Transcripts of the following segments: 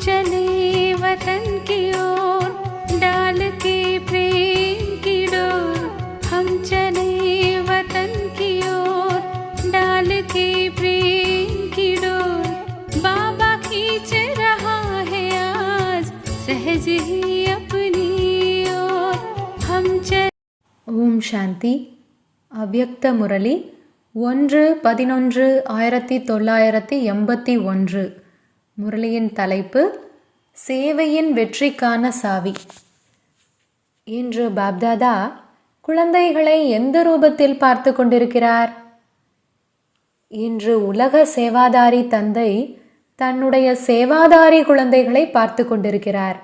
चले वतन की ओर डाल के प्रेम की डोर। हम चले वतन की ओर डाल के प्रेम की डोर। बाबा खींच रहा है आज सहज ही अपनी ओर। हम चले। ஓம் சாந்தி. அவ்யக்த முரளி 1-11-1981. முரளியின் தலைப்பு சேவையின் வெற்றிக்கான சாவி. இன்று பாப்தாதா குழந்தைகளை எந்த ரூபத்தில் பார்த்து கொண்டிருக்கிறார்? இன்று உலக சேவாதாரி தந்தை தன்னுடைய சேவாதாரி குழந்தைகளை பார்த்து கொண்டிருக்கிறார்.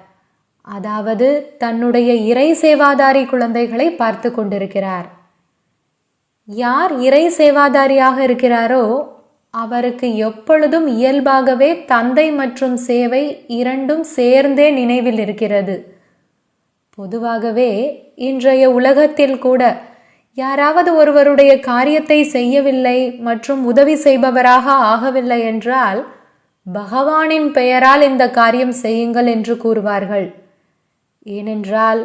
அதாவது தன்னுடைய இறை சேவாதாரி குழந்தைகளை பார்த்து கொண்டிருக்கிறார். யார் இறை சேவாதாரியாக இருக்கிறாரோ அவருக்கு எப்பொழுதும் இயல்பாகவே தந்தை மற்றும் சேவை இரண்டும் சேர்ந்தே நினைவில் இருக்கிறது. பொதுவாகவே இன்றைய உலகத்தில் கூட யாராவது ஒருவருடைய காரியத்தை செய்யவில்லை மற்றும் உதவி செய்பவராக ஆகவில்லை என்றால் பகவானின் பெயரால் இந்த காரியம் செய்யுங்கள் என்று கூறுவார்கள். ஏனென்றால்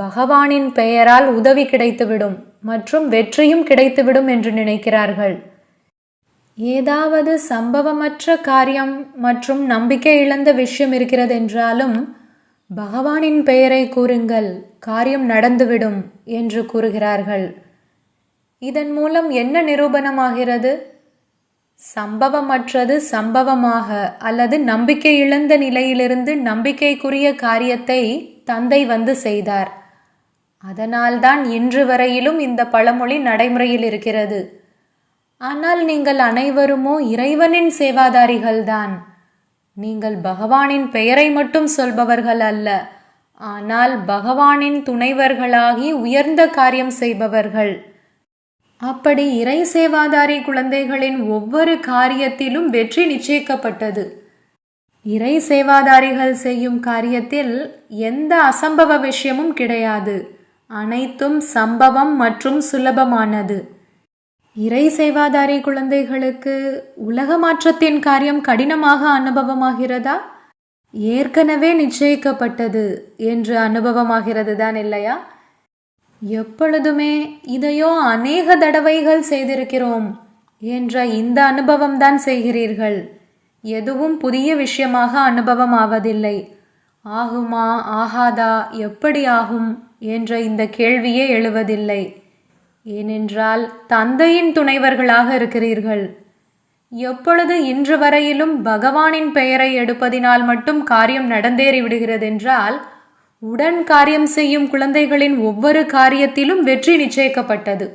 பகவானின் பெயரால் உதவி கிடைத்துவிடும் மற்றும் வெற்றியும் கிடைத்துவிடும் என்று நினைக்கிறார்கள். ஏதாவது சம்பவமற்ற காரியம் மற்றும் நம்பிக்கை இழந்த விஷயம் இருக்கிறது என்றாலும் பகவானின் பெயரை கூறுங்கள், காரியம் நடந்துவிடும் என்று கூறுகிறார்கள். இதன் மூலம் என்ன நிரூபணமாகிறது? சம்பவமற்றது சம்பவமாக அல்லது நம்பிக்கை இழந்த நிலையிலிருந்து நம்பிக்கைக்குரிய காரியத்தை தந்தை வந்து செய்தார். அதனால்தான் இன்று வரையிலும் இந்த பழமொழி நடைமுறையில் இருக்கிறது. ஆனால் நீங்கள் அனைவருமோ இறைவனின் சேவாதாரிகள்தான். நீங்கள் பகவானின் பெயரை மட்டும் சொல்பவர்கள் அல்ல, ஆனால் பகவானின் துணைவர்களாகி உயர்ந்த காரியம் செய்பவர்கள். அப்படி இறை சேவாதாரி குழந்தைகளின் ஒவ்வொரு காரியத்திலும் வெற்றி நிச்சயிக்கப்பட்டது. இறை சேவாதாரிகள் செய்யும் காரியத்தில் எந்த அசம்பவ விஷயமும் கிடையாது. அனைத்தும் சம்பவம் மற்றும் சுலபமானது. இறை சேவாதாரி குழந்தைகளுக்கு உலக மாற்றத்தின் காரியம் கடினமாக அனுபவமாகிறதா? ஏற்கனவே நிச்சயிக்கப்பட்டது என்று அனுபவமாகிறது தான் இல்லையா? எப்பொழுதுமே இதையோ அநேக தடவைகள் செய்திருக்கிறோம் என்ற இந்த அனுபவம் தான் செய்கிறீர்கள். எதுவும் புதிய விஷயமாக அனுபவம் ஆவதில்லை. ஆகுமா ஆகாதா, எப்படி ஆகும் என்ற இந்த கேள்வியே எழுவதில்லை. ஏனென்றால் தந்தையின் துணைவர்களாக இருக்கிறீர்கள். எப்பொழுது இன்று வரையிலும் பகவானின் பெயரை எடுப்பதினால் மட்டும் காரியம் நடந்தேறி விடுகிறது என்றால் உடன் காரியம் செய்யும் குழந்தைகளின் ஒவ்வொரு காரியத்திலும் வெற்றி நிச்சயிக்கப்பட்டது.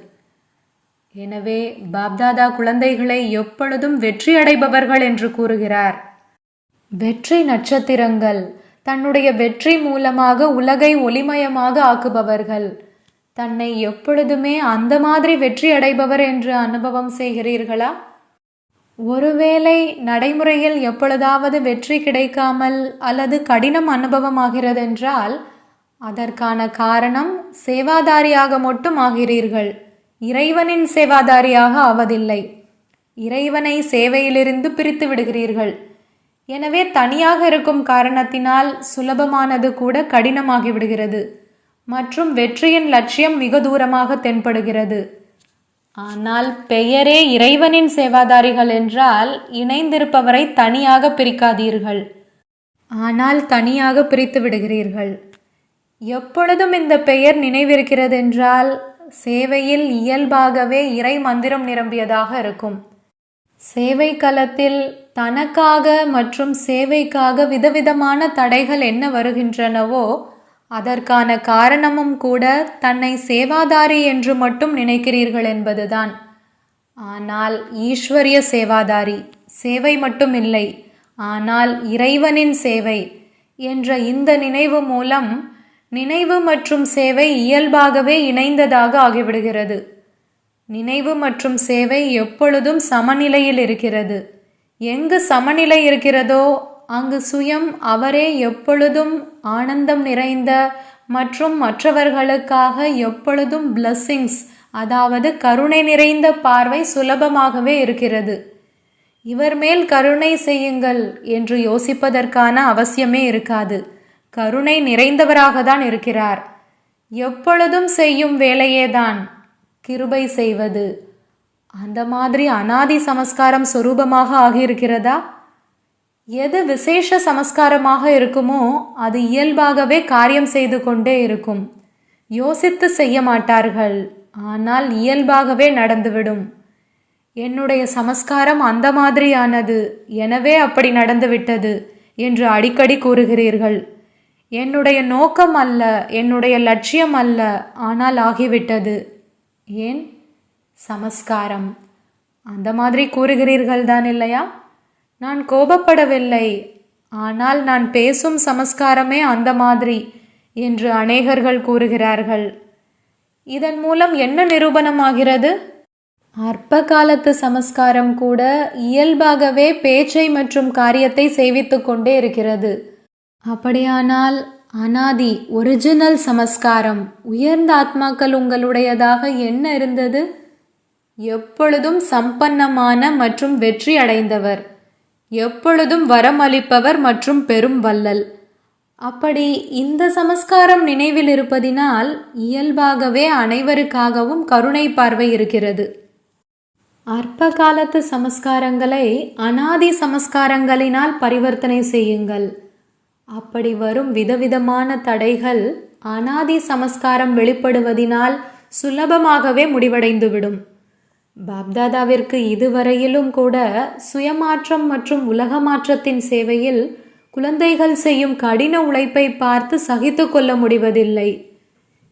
எனவே பாப்தாதா குழந்தைகளை எப்பொழுதும் வெற்றி அடைபவர்கள் என்று கூறுகிறார். வெற்றி நட்சத்திரங்கள் தன்னுடைய வெற்றி மூலமாக உலகை ஒளிமயமாக ஆக்குபவர்கள். தன்னை எப்பொழுதுமே அந்த மாதிரி வெற்றி அடைபவர் என்று அனுபவம் செய்கிறீர்களா? ஒருவேளை நடைமுறையில் எப்பொழுதாவது வெற்றி கிடைக்காமல் அல்லது கடினம் அனுபவமாகிறதென்றால் அதற்கான காரணம் சேவாதாரியாக மட்டும் ஆகிறீர்கள், இறைவனின் சேவாதாரியாக ஆவதில்லை. இறைவனை சேவையிலிருந்து பிரித்து விடுகிறீர்கள். எனவே தனியாக இருக்கும் காரணத்தினால் சுலபமானது கூட கடினமாகி விடுகிறது மற்றும் வெற்றியின் லட்சியம் மிக தூரமாக தென்படுகிறது. ஆனால் பெயரே இறைவனின் சேவாதாரிகள் என்றால் இணைந்திருப்பவரை தனியாக பிரிக்காதீர்கள், ஆனால் தனியாக பிரித்து விடுகிறீர்கள். எப்பொழுதும் இந்த பெயர் நினைவிருக்கிறது என்றால் சேவையில் இயல்பாகவே இறை மந்திரம் நிரம்பியதாக இருக்கும். சேவை களத்தில் தனக்காக மற்றும் சேவைக்காக விதவிதமான தடைகள் என்ன வருகின்றனவோ அதற்கான காரணமும் கூட தன்னை சேவாதாரி என்று மட்டும் நினைக்கிறீர்கள் என்பதுதான். ஆனால் ஈஸ்வரிய சேவாதாரி, சேவை மட்டும் இல்லை ஆனால் இறைவனின் சேவை என்ற இந்த நினைவு மூலம் நினைவு மற்றும் சேவை இயல்பாகவே இணைந்ததாக ஆகிவிடுகிறது. நினைவு மற்றும் சேவை எப்பொழுதும் சமநிலையில் இருக்கிறது. எங்கு சமநிலை இருக்கிறதோ அங்கு சுயம் அவரே எப்பொழுதும் ஆனந்தம் நிறைந்த மற்றும் மற்றவர்களுக்காக எப்பொழுதும் பிளஸ்ஸிங்ஸ், அதாவது கருணை நிறைந்த பார்வை சுலபமாகவே இருக்கிறது. இவர் மேல் கருணை செய்யுங்கள் என்று யோசிப்பதற்கான அவசியமே இருக்காது. கருணை நிறைந்தவராக தான் இருக்கிறார். எப்பொழுதும் செய்யும் வேலையேதான் கிருபை செய்வது. அந்த மாதிரி அனாதி சமஸ்காரம் சொரூபமாக ஆகியிருக்கிறதா? எது விசேஷ சமஸ்காரமாக இருக்குமோ அது இயல்பாகவே காரியம் செய்து கொண்டே இருக்கும். யோசித்து செய்ய மாட்டார்கள், ஆனால் இயல்பாகவே நடந்துவிடும். என்னுடைய சமஸ்காரம் அந்த மாதிரியானது, எனவே அப்படி நடந்துவிட்டது என்று அடிக்கடி கூறுகிறீர்கள். என்னுடைய நோக்கம் அல்ல, என்னுடைய லட்சியம் அல்ல, ஆனால் ஆகிவிட்டது. ஏன்? சமஸ்காரம். அந்த மாதிரி கூறுகிறீர்கள் தான் இல்லையா? நான் கோபப்படவில்லை, ஆனால் நான் பேசும் சமஸ்காரமே அந்த மாதிரி என்று அநேகர்கள் கூறுகிறார்கள். இதன் மூலம் என்ன நிரூபணமாகிறது? அற்ப காலத்து சமஸ்காரம் கூட இயல்பாகவே பேச்சை மற்றும் காரியத்தை செய்வித்து கொண்டே இருக்கிறது. அப்படியானால் அனாதி ஒரிஜினல் சமஸ்காரம் உயர்ந்த ஆத்மாக்கள் உங்களுடையதாக என்ன இருந்தது? எப்பொழுதும் சம்பன்னமான மற்றும் வெற்றி அடைந்தவர், எப்பொழுதும் வரமளிப்பவர் மற்றும் பெரும் வள்ளல். அப்படி இந்த சமஸ்காரம் நினைவில் இருப்பதினால் இயல்பாகவே அனைவருக்காகவும் கருணை பார்வை இருக்கிறது. அற்ப காலத்து சமஸ்காரங்களை அனாதி சமஸ்காரங்களினால் பரிவர்த்தனை செய்யுங்கள். அப்படி வரும் விதவிதமான தடைகள் அனாதி சமஸ்காரம் வெளிப்படுவதினால் சுலபமாகவே முடிவடைந்துவிடும். பாப்தாதாவிற்கு இதுவரையிலும் கூட சுயமாற்றம் மற்றும் உலக மாற்றத்தின் சேவையில் குழந்தைகள் செய்யும் கடின உழைப்பை பார்த்து சகித்து கொள்ள முடிவதில்லை.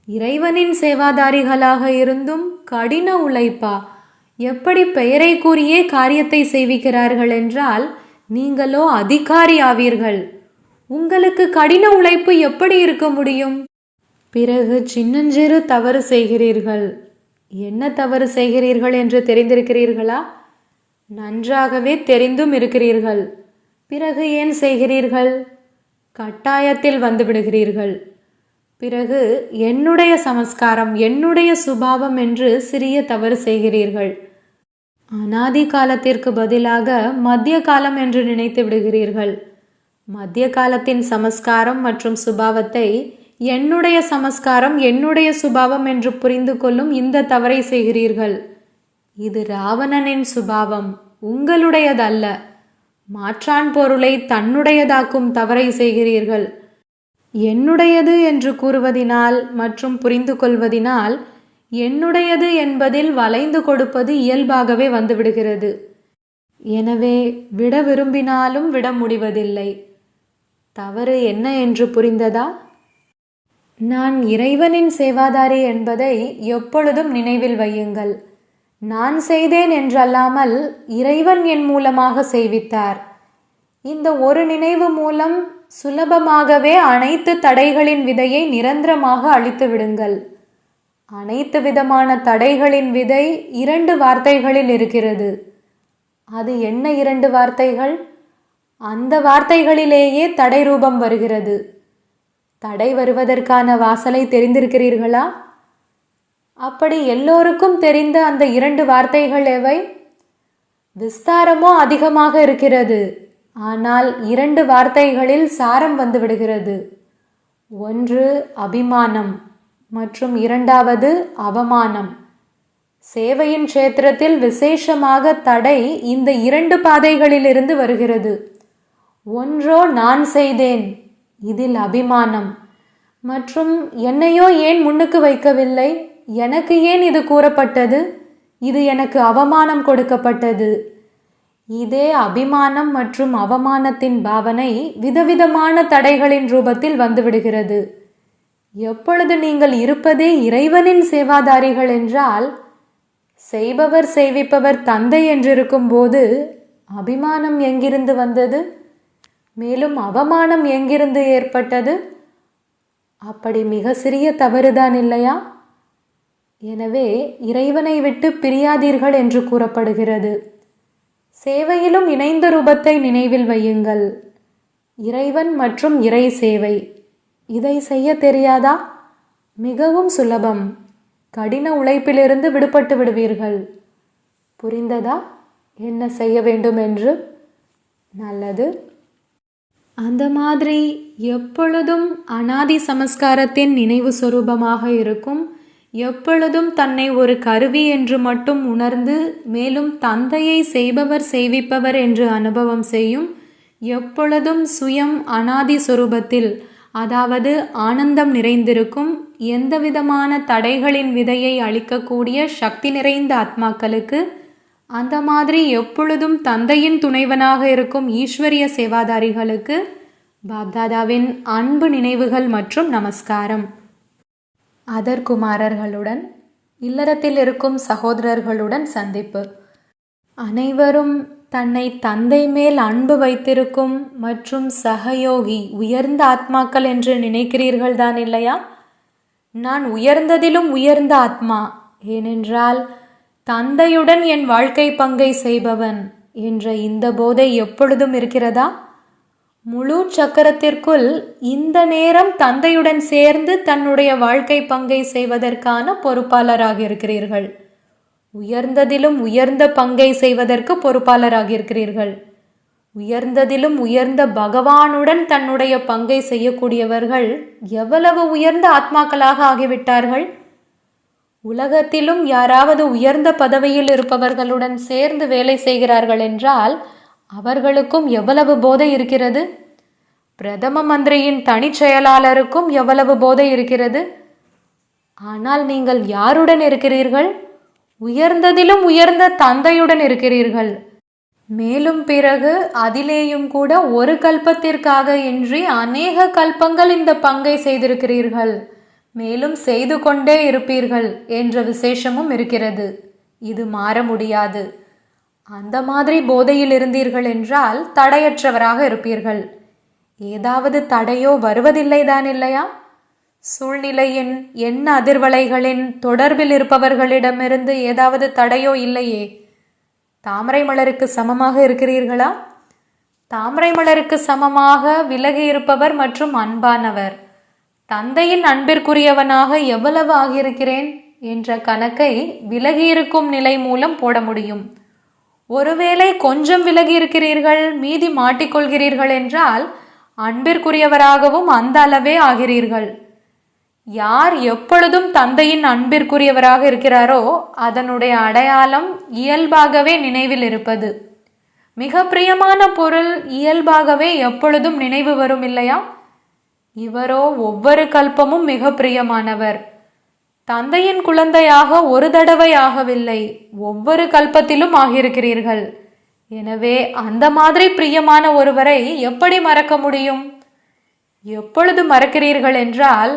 இறைவனின் சேவாதாரிகளாக இருந்தும் கடின உழைப்பா? எப்படி பெயரை கூறியே காரியத்தை செய்விக்கிறார்கள் என்றால் நீங்களோ அதிகாரி ஆவீர்கள். உங்களுக்கு கடின உழைப்பு எப்படி இருக்க முடியும்? பிறகு சின்னஞ்சிறு தவறு செய்கிறீர்கள். என்ன தவறு செய்கிறீர்கள் என்று தெரிந்திருக்கிறீர்களா? நன்றாகவே தெரிந்தும் இருக்கிறீர்கள். பிறகு ஏன் செய்கிறீர்கள்? கட்டாயத்தில் வந்துவிடுகிறீர்கள். பிறகு என்னுடைய சமஸ்காரம், என்னுடைய சுபாவம் என்று சிறிய தவறு செய்கிறீர்கள். அனாதி காலத்திற்கு பதிலாக மத்திய காலம் என்று நினைத்து விடுகிறீர்கள். மத்திய காலத்தின் சமஸ்காரம் மற்றும் சுபாவத்தை என்னுடைய சமஸ்காரம், என்னுடைய சுபாவம் என்று புரிந்து கொள்ளும் இந்த தவறை செய்கிறீர்கள். இது ராவணனின் சுபாவம், உங்களுடையதல்ல. மாற்றான் பொருளை தன்னுடையதாக்கும் தவறை செய்கிறீர்கள். என்னுடையது என்று கூறுவதினால் மற்றும் புரிந்து கொள்வதினால் என்னுடையது என்பதில் வளைந்து கொடுப்பது இயல்பாகவே வந்துவிடுகிறது. எனவே விட விரும்பினாலும் விட முடிவதில்லை. தவறு என்ன என்று புரிந்ததா? நான் இறைவனின் சேவாதாரி என்பதை எப்பொழுதும் நினைவில் வையுங்கள். நான் செய்தேன் என்றல்லாமல் இறைவன் என் மூலமாக செய்வித்தார். இந்த ஒரு நினைவு மூலம் சுலபமாகவே அனைத்து தடைகளின் விதையை நிரந்தரமாக அழித்து விடுங்கள். அனைத்து விதமான தடைகளின் விதை 2 வார்த்தைகளில் இருக்கிறது. அது என்ன 2 வார்த்தைகள்? அந்த வார்த்தைகளிலேயே தடை ரூபம் வருகிறது. தடை வருவதற்கான வாசலை தெரிந்திருக்கிறீர்களா? அப்படி எல்லோருக்கும் தெரிந்த அந்த 2 வார்த்தைகள் எவை? விஸ்தாரமோ அதிகமாக இருக்கிறது, ஆனால் 2 வார்த்தைகளில் சாரம் வந்து விடுகிறது. ஒன்று அபிமானம் மற்றும் 2வது அவமானம். சேவையின் க்ஷேத்திரத்தில் விசேஷமாக தடை இந்த 2 பாதைகளிலிருந்து வருகிறது. ஒன்றோ நான் செய்தேன், இதில் அபிமானம், மற்றும் என்னையோ ஏன் முன்னுக்கு வைக்கவில்லை, எனக்கு ஏன் இது கூறப்பட்டது, இது எனக்கு அவமானம் கொடுக்கப்பட்டது. இதே அபிமானம் மற்றும் அவமானத்தின் பாவனை விதவிதமான தடைகளின் ரூபத்தில் வந்துவிடுகிறது. எப்பொழுது நீங்கள் இருப்பதே இறைவனின் சேவாதாரிகள் என்றால், செய்பவர் செய்விப்பவர் தந்தை என்றிருக்கும் போது அபிமானம் எங்கிருந்து வந்தது? மேலும் அவமானம் எங்கிருந்து ஏற்பட்டது? அப்படி மிக சிறிய தவறுதான் இல்லையா? எனவே இறைவனை விட்டு பிரியாதீர்கள் என்று கூறப்படுகிறது. சேவையிலும் இணைந்த ரூபத்தை நினைவில் வையுங்கள். இறைவன் மற்றும் இறை சேவை, இதை செய்ய தெரியாதா? மிகவும் சுலபம். கடின உழைப்பிலிருந்து விடுபட்டு விடுவீர்கள். புரிந்ததா என்ன செய்ய வேண்டும் என்று? நல்லது. அந்த மாதிரி எப்பொழுதும் அனாதி சமஸ்காரத்தின் நினைவு சொரூபமாக இருக்கும், எப்பொழுதும் தன்னை ஒரு கருவி என்று மட்டும் உணர்ந்து மேலும் தந்தையை செய்பவர் செய்விப்பவர் என்று அனுபவம் செய்யும், எப்பொழுதும் சுயம் அனாதி சொரூபத்தில், அதாவது ஆனந்தம் நிறைந்திருக்கும், எந்தவிதமான தடைகளின் விதையை அளிக்கக்கூடிய சக்தி நிறைந்த ஆத்மாக்களுக்கு, அந்த மாதிரி எப்பொழுதும் தந்தையின் துணைவனாக இருக்கும் ஈஸ்வரிய சேவாதாரிகளுக்கு பாப்தாதாவின் அன்பு நினைவுகள் மற்றும் நமஸ்காரம். அதர்குமாரர்களுடன் இல்லறத்தில் இருக்கும் சகோதரர்களுடன் சந்திப்பு. அனைவரும் தன்னை தந்தை மேல் அன்பு வைத்திருக்கும் மற்றும் சகயோகி உயர்ந்த ஆத்மாக்கள் என்று நினைக்கிறீர்கள் தான் இல்லையா? நான் உயர்ந்ததிலும் உயர்ந்த ஆத்மா, ஏனென்றால் தந்தையுடன் என் வாழ்க்கை பங்கை செய்பவன் என்ற இந்த போதை எப்பொழுதும் இருக்கிறதா? முழு சக்கரத்திற்குள் இந்த நேரம் தந்தையுடன் சேர்ந்து தன்னுடைய வாழ்க்கை பங்கை செய்வதற்கான பொறுப்பாளராக இருக்கிறீர்கள். உயர்ந்ததிலும் உயர்ந்த பங்கை செய்வதற்கு பொறுப்பாளராக இருக்கிறீர்கள். உயர்ந்ததிலும் உயர்ந்த பகவானுடன் தன்னுடைய பங்கை செய்யக்கூடியவர்கள் எவ்வளவு உயர்ந்த ஆத்மாக்களாக ஆகிவிட்டார்கள். உலகத்திலும் யாராவது உயர்ந்த பதவியில் இருப்பவர்களுடன் சேர்ந்து வேலை செய்கிறார்கள் என்றால் அவர்களுக்கும் எவ்வளவு போதை இருக்கிறது. பிரதம மந்திரியின் தனிச் செயலாளருக்கும் எவ்வளவு போதை இருக்கிறது. ஆனால் நீங்கள் யாருடன் இருக்கிறீர்கள்? உயர்ந்ததிலும் உயர்ந்த தந்தையுடன் இருக்கிறீர்கள். மேலும் பிறகு அதிலேயும் கூட ஒரு கல்பத்திற்காக இன்றி அநேக கல்பங்கள் இந்த பங்கை செய்திருக்கிறீர்கள், மேலும் செய்து கொண்டே இருப்பீர்கள் என்ற விசேஷமும் இருக்கிறது. இது மாற முடியாது. அந்த மாதிரி போதையில் இருந்தீர்கள் என்றால் தடையற்றவராக இருப்பீர்கள். ஏதாவது தடையோ வருவதில்லை தான் இல்லையா? சூழ்நிலையின் எண்ண அதிர்வலைகளின் தொடர்பில் இருப்பவர்களிடமிருந்து ஏதாவது தடையோ இல்லையே. தாமரை மலருக்கு சமமாக இருக்கிறீர்களா? தாமரை மலருக்கு சமமாக விலகி இருப்பவர் மற்றும் அன்பானவர். தந்தையின் அன்பிற்குரியவனாக எவ்வளவு ஆகியிருக்கிறேன் என்ற கணக்கை விலகியிருக்கும் நிலை மூலம் போட முடியும். ஒருவேளை கொஞ்சம் விலகி இருக்கிறீர்கள், மீதி மாட்டிக்கொள்கிறீர்கள் என்றால் அன்பிற்குரியவராகவும் அந்த அளவே ஆகிறீர்கள். யார் எப்பொழுதும் தந்தையின் அன்பிற்குரியவராக இருக்கிறாரோ அதனுடைய அடையாளம் இயல்பாகவே நினைவில் இருப்பது. மிக பிரியமான பொருள் இயல்பாகவே எப்பொழுதும் நினைவு வரும் இல்லையா? இவரோ ஒவ்வொரு கல்பமும் மிக பிரியமானவர். தந்தையின் குழந்தையாக ஒரு தடவை ஆகவில்லை, ஒவ்வொரு கல்பத்திலும் ஆகியிருக்கிறீர்கள். எனவே அந்த மாதிரி பிரியமான ஒருவரை எப்படி மறக்க முடியும்? எப்பொழுது மறக்கிறீர்கள் என்றால்,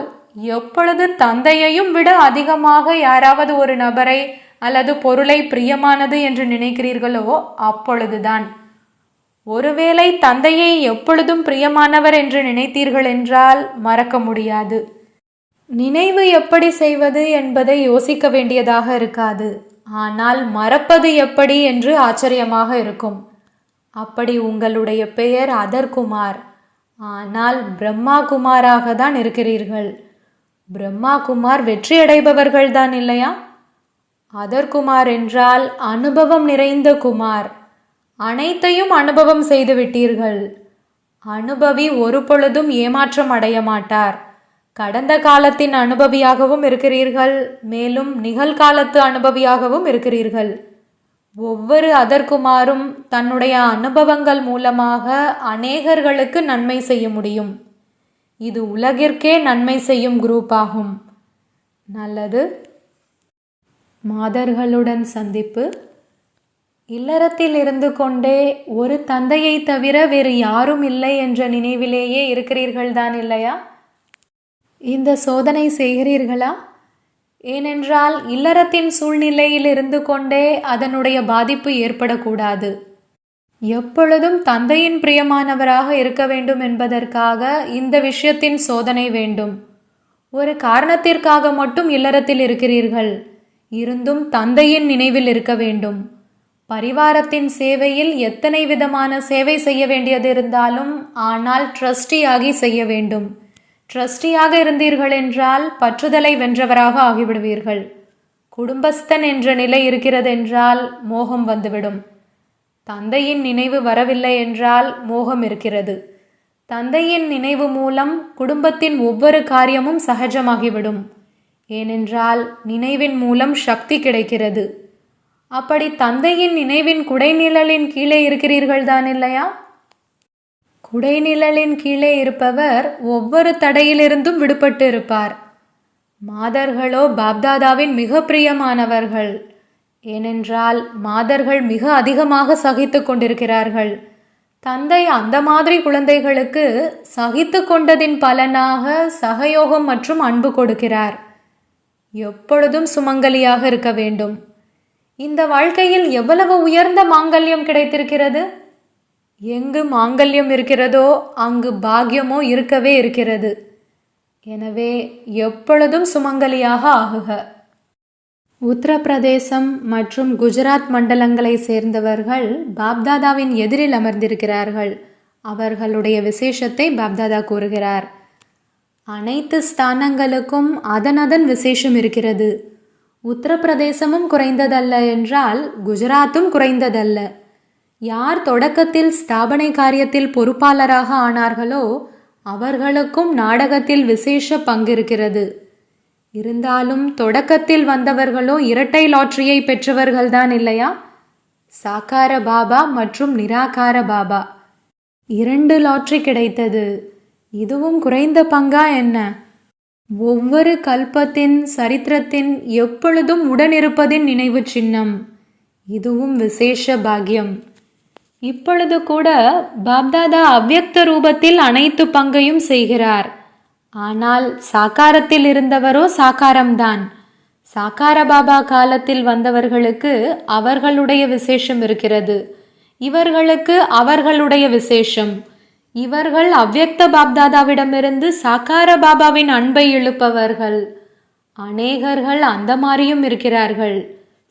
எப்பொழுது தந்தையையும் விட அதிகமாக யாராவது ஒரு நபரை அல்லது பொருளை பிரியமானது என்று நினைக்கிறீர்களோ அப்பொழுதுதான். ஒருவேளை தந்தையை எப்பொழுதும் பிரியமானவர் என்று நினைத்தீர்கள் என்றால் மறக்க முடியாது. நினைவு எப்படி செய்வது என்பதை யோசிக்க வேண்டியதாக இருக்காது. ஆனால் மறப்பது எப்படி என்று ஆச்சரியமாக இருக்கும். அப்படி உங்களுடைய பெயர் அதர்குமார், ஆனால் பிரம்மா குமாராக தான் இருக்கிறீர்கள். பிரம்மா குமார் வெற்றியடைபவர்கள் தான் இல்லையா? அதர்குமார் என்றால் அனுபவம் நிறைந்த குமார். அனைத்தையும் அனுபவம் செய்து விட்டீர்கள். அனுபவி ஒரு பொழுதும் ஏமாற்றம் அடைய மாட்டார். கடந்த காலத்தின் அனுபவியாகவும் இருக்கிறீர்கள், மேலும் நிகழ்காலத்து அனுபவியாகவும் இருக்கிறீர்கள். ஒவ்வொரு அதர்குமாரும் தன்னுடைய அனுபவங்கள் மூலமாக அநேகர்களுக்கு நன்மை செய்ய முடியும். இது உலகிற்கே நன்மை செய்யும் குரூப் ஆகும். நல்லது. மாதர்களுடன் சந்திப்பு. இல்லறத்தில் இருந்து கொண்டே ஒரு தந்தையை தவிர வேறு யாரும் இல்லை என்ற நினைவிலேயே இருக்கிறீர்கள் தான் இல்லையா? இந்த சோதனை செய்கிறீர்களா? ஏனென்றால் இல்லறத்தின் சூழ்நிலையில் இருந்து கொண்டே அதனுடைய பாதிப்பு ஏற்படக்கூடாது. எப்பொழுதும் தந்தையின் பிரியமானவராக இருக்க வேண்டும் என்பதற்காக இந்த விஷயத்தின் சோதனை வேண்டும். ஒரு காரணத்திற்காக மட்டும் இல்லறத்தில் இருக்கிறீர்கள். இருந்தும் தந்தையின் நினைவில் இருக்க வேண்டும். பரிவாரத்தின் சேவையில் எத்தனை விதமான சேவை செய்ய வேண்டியது இருந்தாலும் ஆனால் ட்ரஸ்டியாகி செய்ய வேண்டும். ட்ரஸ்டியாக இருந்தீர்கள் என்றால் பற்றுதலை வென்றவராக ஆகிவிடுவீர்கள். குடும்பஸ்தன் என்ற நிலை இருக்கிறதென்றால் மோகம் வந்துவிடும். தந்தையின் நினைவு வரவில்லை என்றால் மோகம் இருக்கிறது. தந்தையின் நினைவு மூலம் குடும்பத்தின் ஒவ்வொரு காரியமும் சகஜமாகிவிடும். ஏனென்றால் நினைவின் மூலம் சக்தி கிடைக்கிறது. அப்படி தந்தையின் நினைவின் குடைநிழலின் கீழே இருக்கிறீர்கள் தான் இல்லையா? குடைநிழலின் கீழே இருப்பவர் ஒவ்வொரு தடையிலிருந்தும் விடுபட்டு இருப்பார். மாதர்களோ பாப்தாதாவின் மிக பிரியமானவர்கள். ஏனென்றால் மாதர்கள் மிக அதிகமாக சகித்து கொண்டிருக்கிறார்கள். தந்தை அந்த மாதிரி குழந்தைகளுக்கு சகித்து கொண்டதின் பலனாக சகயோகம் மற்றும் அன்பு கொடுக்கிறார். எப்பொழுதும் சுமங்கலியாக இருக்க வேண்டும். இந்த வாழ்க்கையில் எவ்வளவு உயர்ந்த மாங்கல்யம் கிடைத்திருக்கிறது. எங்கு மாங்கல்யம் இருக்கிறதோ அங்கு பாக்கியமோ இருக்கவே இருக்கிறது. எனவே எப்பொழுதும் சுமங்கலியாக ஆகுக. உத்தரப்பிரதேசம் மற்றும் குஜராத் மண்டலங்களை சேர்ந்தவர்கள் பாப்தாதாவின் எதிரில் அமர்ந்திருக்கிறார்கள். அவர்களுடைய விசேஷத்தை பாப்தாதா கூறுகிறார். அனைத்து ஸ்தானங்களுக்கும் அதனதன் விசேஷம் இருக்கிறது. உத்தரப்பிரதேசமும் குறைந்ததல்ல என்றால் குஜராத்தும் குறைந்ததல்ல. யார் தொடக்கத்தில் ஸ்தாபனை காரியத்தில் பொறுப்பாளராக ஆனார்களோ அவர்களுக்கும் நாடகத்தில் விசேஷ பங்கு இருக்கிறது. இருந்தாலும் தொடக்கத்தில் வந்தவர்களோ இரட்டை லாட்டரியை பெற்றவர்கள்தான் இல்லையா? சாக்கார பாபா மற்றும் நிராகார பாபா 2 லாட்டரி கிடைத்தது. இதுவும் குறைந்த பங்கா என்ன? ஒவ்வொரு கல்பத்தின் சரித்திரத்தின் எப்பொழுதும் உடனிருப்பதின் நினைவு சின்னம். இதுவும் விசேஷ பாக்கியம். இப்பொழுது கூட பாப்தாதா அவ்யக்த ரூபத்தில் அனைத்து பங்கையும் செய்கிறார். ஆனால் சாக்காரத்தில் இருந்தவரோ சாக்காரம்தான். சாக்கார பாபா காலத்தில் வந்தவர்களுக்கு அவர்களுடைய விசேஷம் இருக்கிறது. இவர்களுக்கு அவர்களுடைய விசேஷம். இவர்கள் அவ்யக்த பாப்தாதாவிடமிருந்து சாக்கார பாபாவின் அன்பை இழுப்பவர்கள். அநேகர்கள் அந்த மாதிரியும் இருக்கிறார்கள்.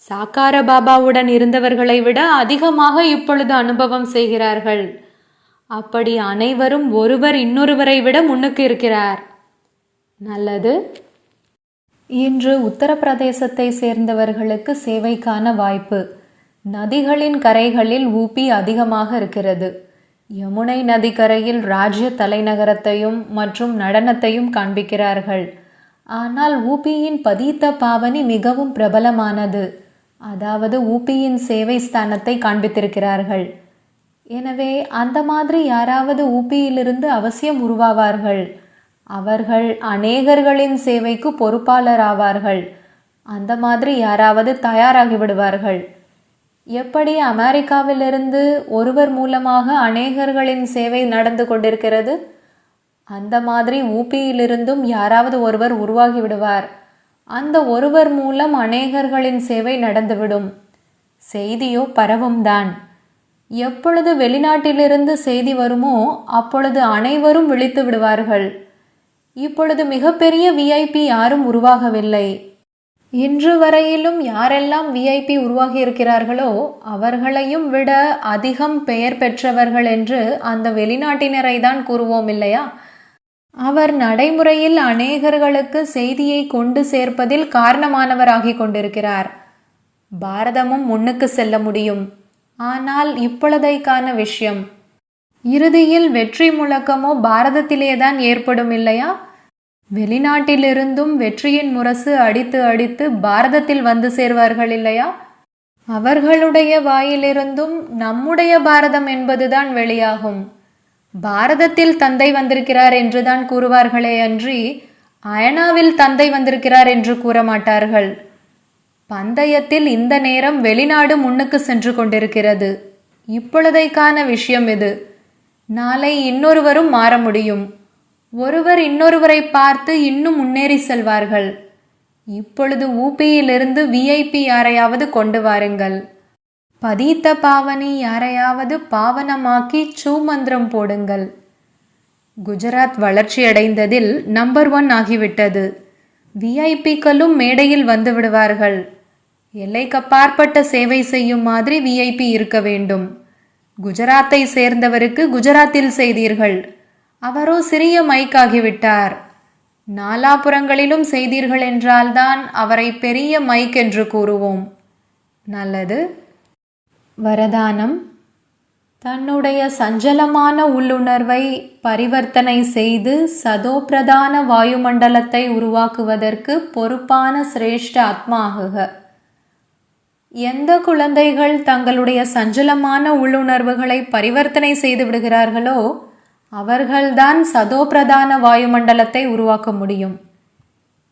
சாக்கார பாபாவுடன் இருந்தவர்களை விட அதிகமாக இப்பொழுது அனுபவம் செய்கிறார்கள். அப்படி அனைவரும் ஒருவர் இன்னொருவரை விட முன்னுக்கு இருக்கிறார். நல்லது. இன்று உத்தரப்பிரதேசத்தை சேர்ந்தவர்களுக்கு சேவைக்கான வாய்ப்பு. நதிகளின் கரைகளில் ஊபி அதிகமாக இருக்கிறது. யமுனை நதிக்கரையில் ராஜ்ய தலைநகரத்தையும் மற்றும் நடனத்தையும் காண்பிக்கிறார்கள். ஆனால் ஊபியின் பதீத்த பாவனி மிகவும் பிரபலமானது. அதாவது ஊபியின் சேவை ஸ்தானத்தை காண்பித்திருக்கிறார்கள். எனவே அந்த மாதிரி யாராவது ஊபியிலிருந்து அவசியம் உருவாவார்கள். அவர்கள் அநேகர்களின் சேவைக்கு பொறுப்பாளர் ஆவார்கள். அந்த மாதிரி யாராவது தயாராகி விடுவார்கள். எப்படி அமெரிக்காவிலிருந்து ஒருவர் மூலமாக அநேகர்களின் சேவை நடந்து கொண்டிருக்கிறது, அந்த மாதிரி ஊபியிலிருந்தும் யாராவது ஒருவர் உருவாகி விடுவார். அந்த ஒருவர் மூலம் அநேகர்களின் சேவை நடந்துவிடும். செய்தியோ பரவும் தான். எப்பொழுது வெளிநாட்டிலிருந்து செய்தி வருமோ அப்பொழுது அனைவரும் விழித்து விடுவார்கள். இப்பொழுது மிகப்பெரிய விஐபி யாரும் உருவாகவில்லை. இன்று வரையிலும் யாரெல்லாம் விஐபி உருவாகி இருக்கிறார்களோ அவர்களையும் விட அதிகம் பெயர் பெற்றவர்கள் என்று அந்த வெளிநாட்டினரை தான் கூறுவோம் இல்லையா? அவர் நடைமுறையில் அநேகர்களுக்கு செய்தியை கொண்டு சேர்ப்பதில் காரணமானவராகி கொண்டிருக்கிறார். பாரதமும் முன்னுக்கு செல்ல முடியும். ஆனால் இப்பொழுதைக்கான விஷயம், இறுதியில் வெற்றி முழக்கமோ பாரதத்திலேதான் ஏற்படும் இல்லையா? வெளிநாட்டிலிருந்தும் வெற்றியின் முரசு அடித்து அடித்து பாரதத்தில் வந்து சேர்வார்கள் இல்லையா? அவர்களுடைய வாயிலிருந்தும் நம்முடைய பாரதம் என்பதுதான் வெளியாகும். பாரதத்தில் தந்தை வந்திருக்கிறார் என்றுதான் கூறுவார்களே அன்றி அயனாவில் தந்தை வந்திருக்கிறார் என்று கூற மாட்டார்கள். பந்தயத்தில் இந்த நேரம் வெளிநாடு முன்னுக்கு சென்று கொண்டிருக்கிறது. இப்பொழுதைக்கான விஷயம் இது. நாளை இன்னொருவரும் மாற முடியும். ஒருவர் இன்னொருவரை பார்த்து இன்னும் முன்னேறி செல்வார்கள். இப்பொழுது ஊபியிலிருந்து விஐபி யாரையாவது கொண்டு வாருங்கள். பதீத்த பாவனி யாரையாவது பாவனமாக்கி சூமந்திரம் போடுங்கள். குஜராத் வளர்ச்சியடைந்ததில் நம்பர் 1 ஆகிவிட்டது. விஐபிக்களும் மேடையில் வந்து விடுவார்கள். எல்லைக்கப்பாற்பட்ட சேவை செய்யும் மாதிரி விஐபி இருக்க வேண்டும். குஜராத்தை சேர்ந்தவருக்கு குஜராத்தில் செய்தீர்கள். அவரோ சிறிய மைக் ஆகிவிட்டார். நாலாபுறங்களிலும் செய்தீர்கள் என்றால்தான் அவரை பெரிய மைக் என்று கூறுவோம். நல்லது. வரதானம். தன்னுடைய சஞ்சலமான உள்ளுணர்வை பரிவர்த்தனை செய்து சதோப்பிரதான வாயுமண்டலத்தை உருவாக்குவதற்கு பொறுப்பான சிரேஷ்ட ஆத்மா ஆகுக. எந்த குழந்தைகள் தங்களுடைய சஞ்சலமான உள்ளுணர்வுகளை பரிவர்த்தனை செய்து விடுகிறார்களோ அவர்கள்தான் சதோப்பிரதான வாயுமண்டலத்தை உருவாக்க முடியும்.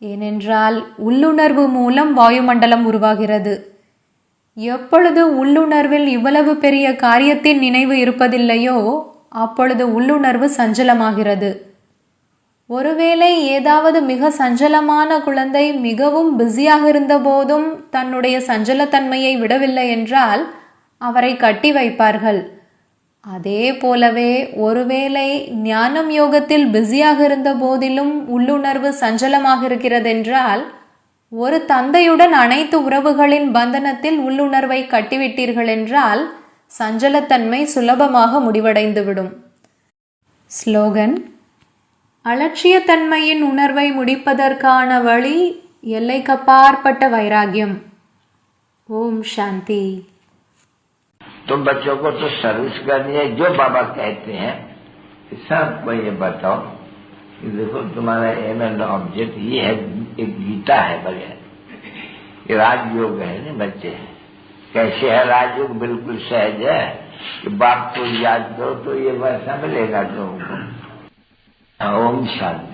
ஏனென்றால் உள்ளுணர்வு மூலம் வாயுமண்டலம் உருவாகிறது. எப்பொழுது உள்ளுணர்வில் இவ்வளவு பெரிய காரியத்தின் நினைவு இருப்பதில்லையோ அப்பொழுது உள்ளுணர்வு சஞ்சலமாகிறது. ஒருவேளை ஏதாவது மிக சஞ்சலமான குழந்தை மிகவும் பிஸியாக இருந்த போதும் தன்னுடைய சஞ்சலத்தன்மையை விடவில்லை என்றால் அவரை கட்டி வைப்பார்கள். அதே போலவே ஒருவேளை ஞானம் யோகத்தில் பிஸியாக இருந்த போதிலும் உள்ளுணர்வு சஞ்சலமாக இருக்கிறதென்றால் ஒரு தந்தையுடன் அனைத்து உறவுகளின் பந்தனத்தில் உள்ளுணர்வை கட்டிவிட்டீர்கள் என்றால் சஞ்சலத்தன்மை சுலபமாக முடிவடைந்துவிடும். ஸ்லோகன். அலட்சியத்தன்மையின் உணர்வை முடிப்பதற்கான வழி எல்லைக்கப்பாற்பட்ட வைராகியம். ஓம் சாந்தி. तुम बच्चों को तो सर्विस करनी है, जो बाबा कहते हैं सबको ये बताओ कि देखो तुम्हारा एम एंड ऑब्जेक्ट ये है, एक गीता है बगैर, ये राजयोग है ना बच्चे। कैसे है राजयोग? बिल्कुल सहज है कि बाप को याद करो तो ये वैसा मिलेगा तुमको। ओम शांति।